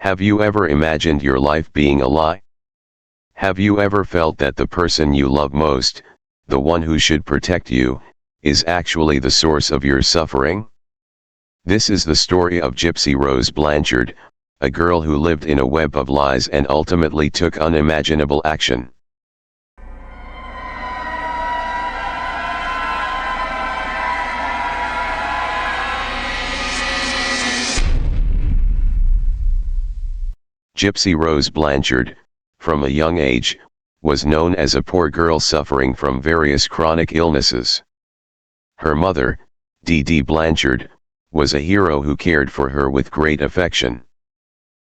Have you ever imagined your life being a lie? Have you ever felt that the person you love most, the one who should protect you, is actually the source of your suffering? This is the story of Gypsy Rose Blanchard, a girl who lived in a web of lies and ultimately took unimaginable action. Gypsy Rose Blanchard, from a young age, was known as a poor girl suffering from various chronic illnesses. Her mother, Dee Dee Blanchard, was a hero who cared for her with great affection.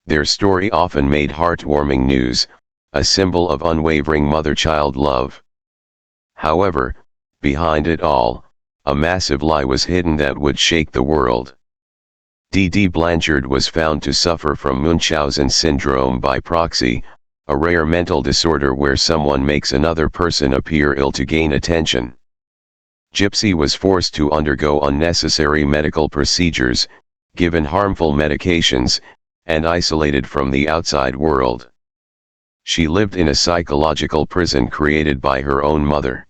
Their story often made heartwarming news, a symbol of unwavering mother-child love. However, behind it all, a massive lie was hidden that would shake the world. Dee Dee Blanchard was found to suffer from Munchausen syndrome by proxy, a rare mental disorder where someone makes another person appear ill to gain attention. Gypsy was forced to undergo unnecessary medical procedures, given harmful medications, and isolated from the outside world. She lived in a psychological prison created by her own mother.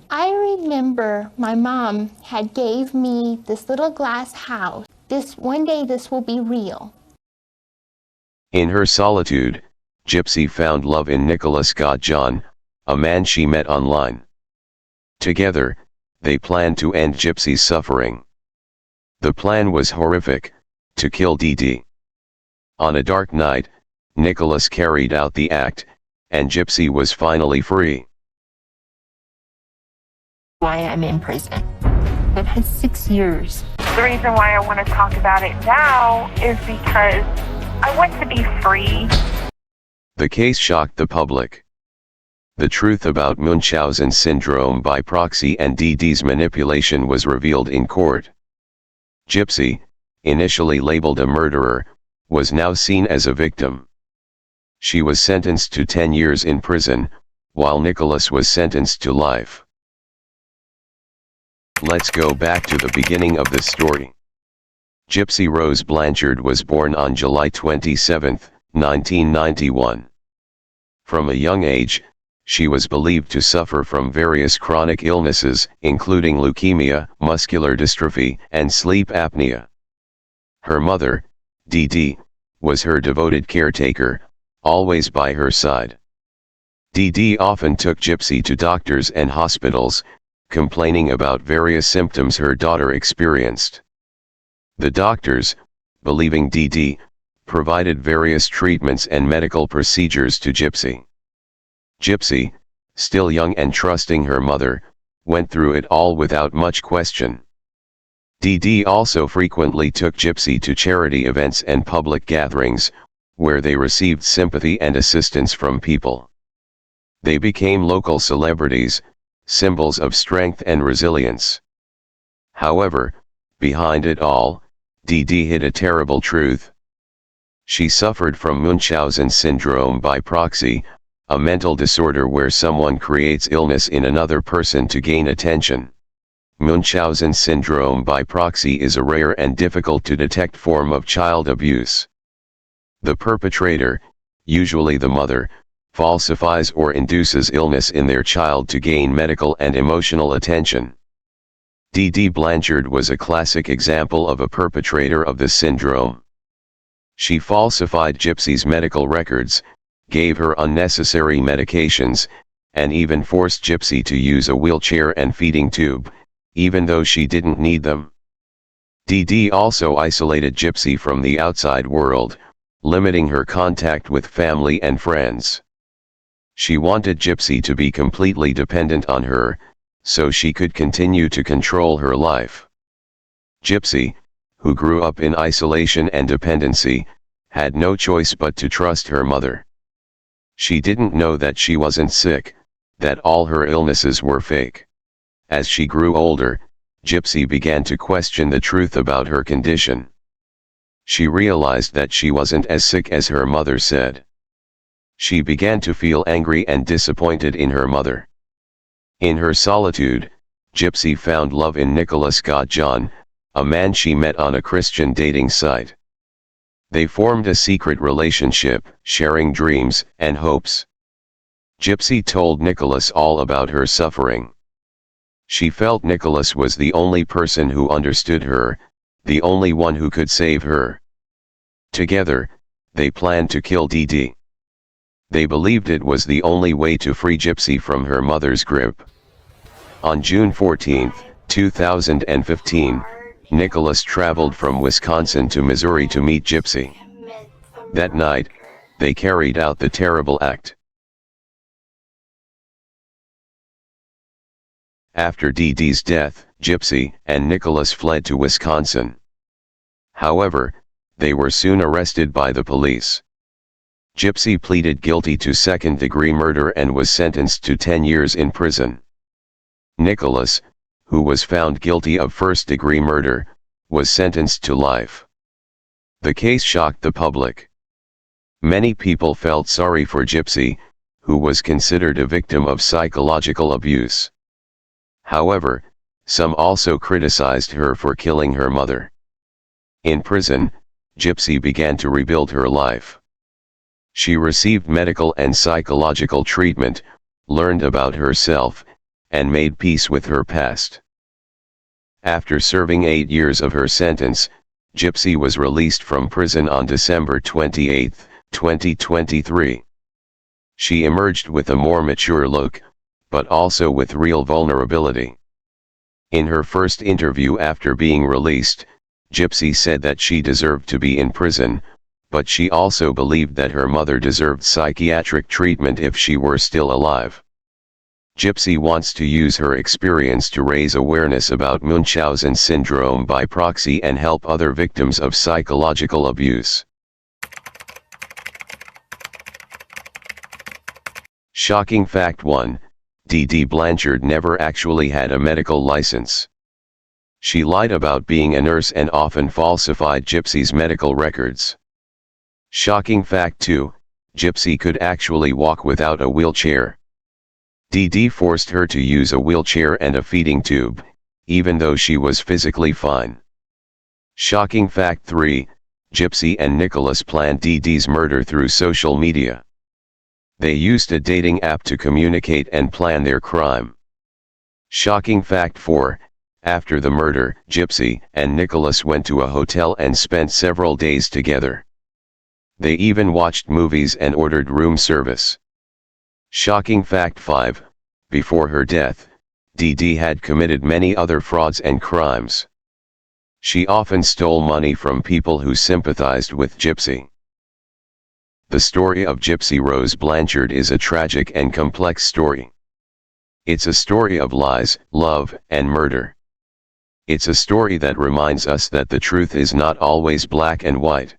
I remember my mom had gave me this little glass house. One day this will be real. In her solitude, Gypsy found love in Nicholas Godejohn, a man she met online. Together, they planned to end Gypsy's suffering. The plan was horrific: to kill Dee Dee. On a dark night, Nicholas carried out the act, and Gypsy was finally free. Why I'm in prison. I've had 6 years. The reason why I want to talk about it now is because I want to be free. The case shocked the public. The truth about Munchausen syndrome by proxy and Dee Dee's manipulation was revealed in court. Gypsy, initially labeled a murderer, was now seen as a victim. She was sentenced to 10 years in prison, while Nicholas was sentenced to life. Let's go back to the beginning of this story. Gypsy Rose Blanchard was born on July 27, 1991. From a young age, she was believed to suffer from various chronic illnesses, including leukemia, muscular dystrophy, and sleep apnea. Her mother, Dee Dee, was her devoted caretaker, always by her side. Dee Dee often took Gypsy to doctors and hospitals, complaining about various symptoms her daughter experienced. The doctors, believing Dee Dee, provided various treatments and medical procedures to Gypsy. Gypsy, still young and trusting her mother, went through it all without much question. Dee Dee also frequently took Gypsy to charity events and public gatherings, where they received sympathy and assistance from people. They became local celebrities, symbols of strength and resilience. However, behind it all, Dee Dee hid a terrible truth. She suffered from Munchausen syndrome by proxy, a mental disorder where someone creates illness in another person to gain attention. Munchausen syndrome by proxy is a rare and difficult to detect form of child abuse. The perpetrator, usually the mother, falsifies or induces illness in their child to gain medical and emotional attention. Dee Dee Blanchard was a classic example of a perpetrator of this syndrome. She falsified Gypsy's medical records, gave her unnecessary medications, and even forced Gypsy to use a wheelchair and feeding tube, even though she didn't need them. Dee Dee also isolated Gypsy from the outside world, limiting her contact with family and friends. She wanted Gypsy to be completely dependent on her, so she could continue to control her life. Gypsy, who grew up in isolation and dependency, had no choice but to trust her mother. She didn't know that she wasn't sick, that all her illnesses were fake. As she grew older, Gypsy began to question the truth about her condition. She realized that she wasn't as sick as her mother said. She began to feel angry and disappointed in her mother. In her solitude, Gypsy found love in Nicholas Godejohn, a man she met on a Christian dating site. They formed a secret relationship, sharing dreams and hopes. Gypsy told Nicholas all about her suffering. She felt Nicholas was the only person who understood her, the only one who could save her. Together, they planned to kill Dee Dee. They believed it was the only way to free Gypsy from her mother's grip. On June 14, 2015, Nicholas traveled from Wisconsin to Missouri to meet Gypsy. That night, they carried out the terrible act. After Dee Dee's death, Gypsy and Nicholas fled to Wisconsin. However, they were soon arrested by the police. Gypsy pleaded guilty to second-degree murder and was sentenced to 10 years in prison. Nicholas, who was found guilty of first-degree murder, was sentenced to life. The case shocked the public. Many people felt sorry for Gypsy, who was considered a victim of psychological abuse. However, some also criticized her for killing her mother. In prison, Gypsy began to rebuild her life. She received medical and psychological treatment, learned about herself, and made peace with her past. After serving 8 years of her sentence, Gypsy was released from prison on December 28, 2023. She emerged with a more mature look, but also with real vulnerability. In her first interview after being released, Gypsy said that she deserved to be in prison, but she also believed that her mother deserved psychiatric treatment if she were still alive. Gypsy wants to use her experience to raise awareness about Munchausen syndrome by proxy and help other victims of psychological abuse. Shocking fact 1. Dee Dee Blanchard never actually had a medical license. She lied about being a nurse and often falsified Gypsy's medical records. Shocking fact 2. Gypsy could actually walk without a wheelchair. Dee Dee forced her to use a wheelchair and a feeding tube, even though she was physically fine. Shocking fact 3. Gypsy and Nicholas planned Dee Dee's murder through social media. They used a dating app to communicate and plan their crime. Shocking fact 4. After the murder, Gypsy and Nicholas went to a hotel and spent several days together. They even watched movies and ordered room service. Shocking fact 5. Before her death, Dee Dee had committed many other frauds and crimes. She often stole money from people who sympathized with Gypsy. The story of Gypsy Rose Blanchard is a tragic and complex story. It's a story of lies, love, and murder. It's a story that reminds us that the truth is not always black and white.